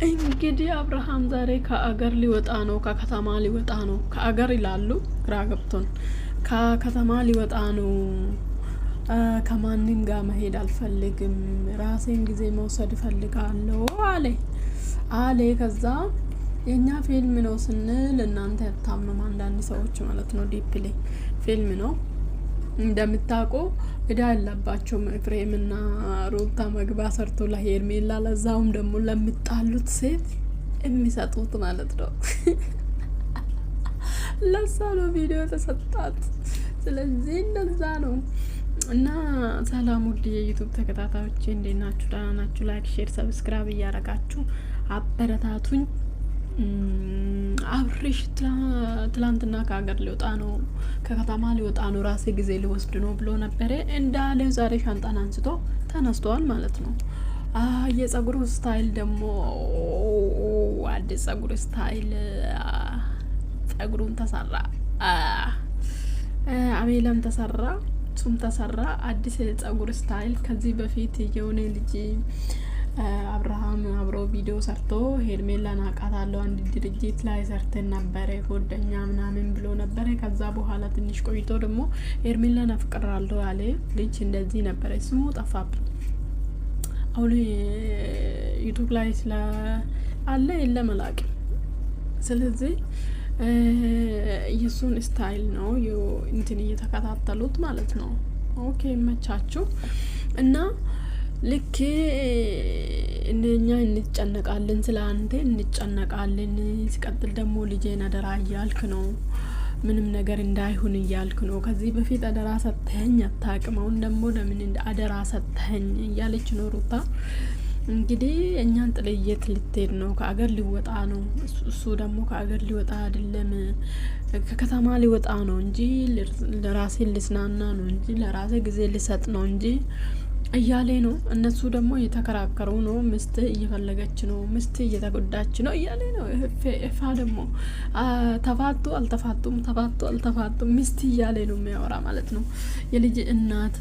እንግዲህ አብርሃም ዛሬ ከአገር ሊወጣ ነው፣ ከከተማ ሊወጣ ነው። ከአገር ይላሉ ግራ ገብቶን፣ ከከተማ ሊወጣ ነው። ከማንም ጋር መሄድ አልፈልግም፣ ራሴን ጊዜ መውሰድ እፈልጋለሁ አለ። ከዛ የኛ ፊልም ነው ስንል እናንተ ያታመም አንዳንድ ሰዎች ማለት ነው። ዲፕሊ ፊልም ነው እንደምታውቁ እዳ ያለባቸውም ኤፍሬም እና ሩታ መግባ ሰርቶ ለሄርሜላ ለዛውም ደግሞ ለምጣሉት ሴት የሚሰጡት ማለት ነው። ለዛ ነው ቪዲዮ ተሰጣት። ስለዚህ እንደዛ ነው። እና ሰላም ውድ የዩቲዩብ ተከታታዮቼ እንዴት ናችሁ? ደህና ናችሁ? ላይክ፣ ሼር፣ ሰብስክራይብ እያደረጋችሁ አበረታቱኝ። አብርሽ ትላንትና ከሀገር ሊወጣ ነው፣ ከከተማ ሊወጣ ነው፣ ራሴ ጊዜ ሊወስድ ነው ብሎ ነበረ እንዳለ ዛሬ ሻንጣን አንስቶ ተነስተዋል ማለት ነው። የጸጉሩ ስታይል ደግሞ አዲስ ጸጉር ስታይል ጸጉሩን ተሰራ፣ አቤለም ተሰራ፣ ሱም ተሰራ። አዲስ ጸጉር ስታይል ከዚህ በፊት የሆነ ልጅ አብርሃም አብሮ ቪዲዮ ሰርቶ ሄርሜላን አውቃታለሁ አንድ ድርጅት ላይ ሰርተን ነበረ ጓደኛ ምናምን ብሎ ነበረ። ከዛ በኋላ ትንሽ ቆይቶ ደግሞ ሄርሜላን አፍቅራለሁ ያለ ልጅ እንደዚህ ነበረ። ስሙ ጠፋብኝ። አሁን ዩቲዩብ ላይ ስለ አለ የለም አላውቅም። ስለዚህ የሱን ስታይል ነው እንትን እየተከታተሉት ማለት ነው። ኦኬ መቻችሁ እና ልክ እንደኛ እንጨነቃለን፣ ስለ አንተ እንጨነቃለን። ሲቀጥል ደግሞ ልጄን አደራ እያልክ ነው፣ ምንም ነገር እንዳይሆን እያልክ ነው። ከዚህ በፊት አደራ ሰጥተኸኝ አታውቅም፣ አሁን ደግሞ ለምን አደራ ሰጥተኸኝ እያለች ነው ሩታ። እንግዲህ እኛን ጥለየት ልትሄድ ነው፣ ከአገር ሊወጣ ነው። እሱ ደግሞ ከአገር ሊወጣ አይደለም ከከተማ ሊወጣ ነው እንጂ ለራሴ ልስናና ነው እንጂ ለራሴ ጊዜ ልሰጥ ነው እንጂ እያሌ ነው። እነሱ ደግሞ እየተከራከሩ ነው። ምስት እየፈለገች ነው፣ ምስት እየተጎዳች ነው እያሌ ነው። እፋ ደግሞ ተፋቱ አልተፋቱም፣ ተፋቱ አልተፋቱም ምስት እያሌ ነው የሚያወራ ማለት ነው። የልጅ እናት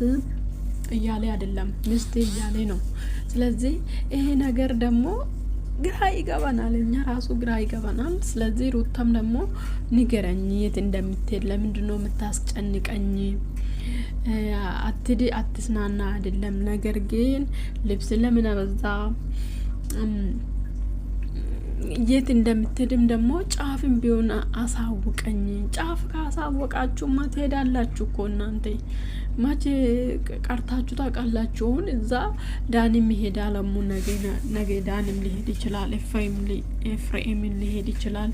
እያሌ አይደለም ምስት እያሌ ነው። ስለዚህ ይሄ ነገር ደግሞ ግራ ይገባናል፣ እኛ ራሱ ግራ ይገባናል። ስለዚህ ሩታም ደግሞ ንገረኝ የት እንደምትሄድ፣ ለምንድን ነው የምታስጨንቀኝ? አትዲ አትስናና አይደለም፣ ነገር ግን ልብስ ለምን አበዛ? የት እንደምትሄድም ደግሞ ጫፍም ቢሆን አሳውቀኝ። ጫፍ ካሳወቃችሁማ ትሄዳላችሁ እኮ እናንተ ማቼ ቀርታችሁ ታውቃላችሁ? አሁን እዛ ዳንም ይሄዳል፣ አሙ ነገ ዳንም ሊሄድ ይችላል፣ ኤፍሬም ሊሄድ ይችላል።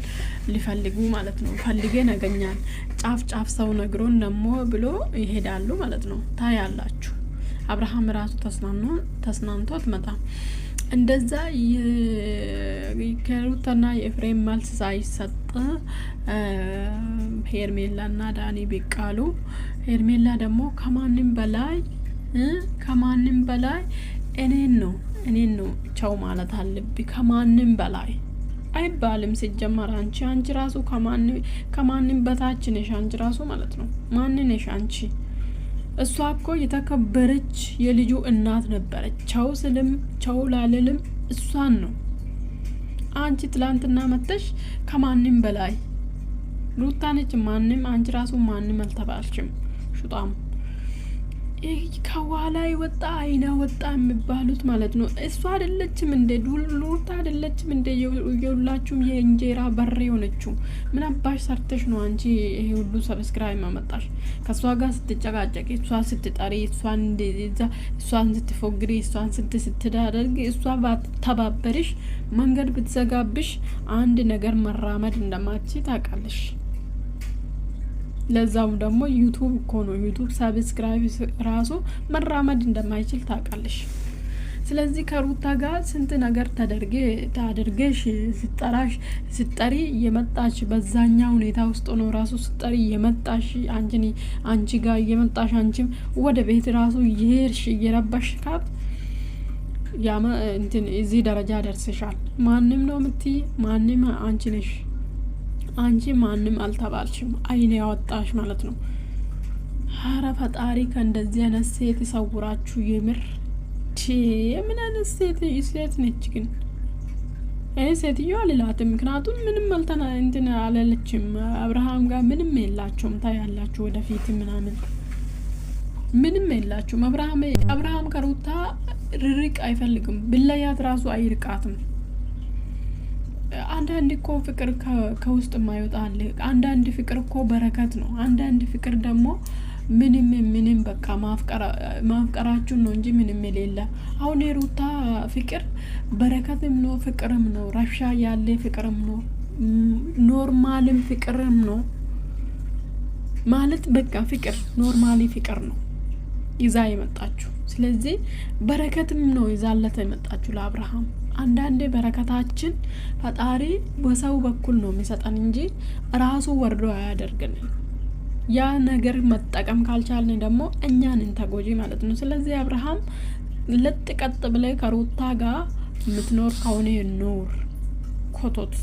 ሊፈልጉ ማለት ነው። ፈልጌ ነገኛል ጫፍ ሰው ነግሮን ደግሞ ብሎ ይሄዳሉ ማለት ነው። ታያላችሁ። አብርሃም ራሱ ተስናንቶት መጣ። እንደዛ ከሩታና የኤፍሬም መልስ ሳይሰጥ ሄርሜላና ዳኒ ቢቃሉ፣ ሄርሜላ ደግሞ ከማንም በላይ እኔን ነው ቻው ማለት አለብኝ። ከማንም በላይ አይባልም ሲጀመር። አንቺ ራሱ ከማንም በታች ነሽ አንቺ ራሱ ማለት ነው። ማን ነሽ አንቺ? እሷ እኮ የተከበረች የልጁ እናት ነበረች። ቻው ስልም ቻው ላልልም እሷን ነው። አንቺ ትላንትና መተሽ ከማንም በላይ ሩታ ነች። ማንም አንቺ ራሱ ማንም አልተባልሽም። ሹጣም ከኋላ ወጣ አይና ወጣ የሚባሉት ማለት ነው። እሷ አይደለችም እንደ ሩታ አይደለችም እንደ የሁላችሁም የእንጀራ በር የሆነችው? ምን አባሽ ሰርተሽ ነው አንቺ ይሄ ሁሉ ሰብስክራይብ ማመጣሽ? ከሷ ጋር ስትጨቃጨቂ፣ እሷ ስትጠሪ፣ እሷን ስትፎግሪ፣ እሷን ስትዳደርግ፣ እሷ ባትተባበርሽ፣ መንገድ ብትዘጋብሽ አንድ ነገር መራመድ እንደማትች ታውቃለሽ። ለዛው ደግሞ ዩቲዩብ እኮ ነው። ዩቲዩብ ሰብስክራይብ ራሱ መራመድ እንደማይችል ታውቃለሽ። ስለዚህ ከሩታ ጋር ስንት ነገር ታደርገሽ ስጠሪ እየመጣሽ በዛኛ ሁኔታ ውስጥ ነው ራሱ ስጠሪ እየመጣሽ አንቺ ጋር እየመጣሽ አንቺም ወደ ቤት ራሱ እየሄድሽ እየረባሽ ካት እንትን እዚህ ደረጃ ደርሰሻል። ማንም ነው የምትይ? ማንም አንቺ ነሽ። አንቺ ማንም አልተባልሽም። አይኔ ያወጣሽ ማለት ነው። ሀረ ፈጣሪ ከእንደዚህ አይነት ሴት ይሰውራችሁ። የምር ምን አይነት ሴት ነች ግን? ሴትዮ አልላትም፣ ምክንያቱም ምንም አልተና እንትን አላለችም። አብርሃም ጋር ምንም የላቸውም። ታያላችሁ ወደፊት ምናምን ምንም የላችሁም። አብርሃም ከሩታ ርቅ አይፈልግም። ብለያት ራሱ አይርቃትም። አንዳንድ እኮ ፍቅር ከውስጥ የማይወጣ አለ። አንዳንድ ፍቅር እኮ በረከት ነው። አንዳንድ ፍቅር ደግሞ ምንም በቃ ማፍቀራችሁን ነው እንጂ ምንም የሌለ። አሁን የሩታ ፍቅር በረከትም ነው፣ ፍቅርም ነው፣ ረብሻ ያለ ፍቅርም ነው፣ ኖርማልም ፍቅርም ነው ማለት በቃ ፍቅር ኖርማሊ ፍቅር ነው ይዛ የመጣችሁ። ስለዚህ በረከትም ነው ይዛለት የመጣችሁ ለአብርሃም። አንዳንዴ በረከታችን ፈጣሪ በሰው በኩል ነው የሚሰጠን እንጂ ራሱ ወርዶ አያደርግንም። ያ ነገር መጠቀም ካልቻልን ደግሞ እኛን ተጎጂ ማለት ነው። ስለዚህ አብርሃም ለጥቀጥ ብለ ከሩታ ጋር የምትኖር ከሆነ ኖር ኮቶት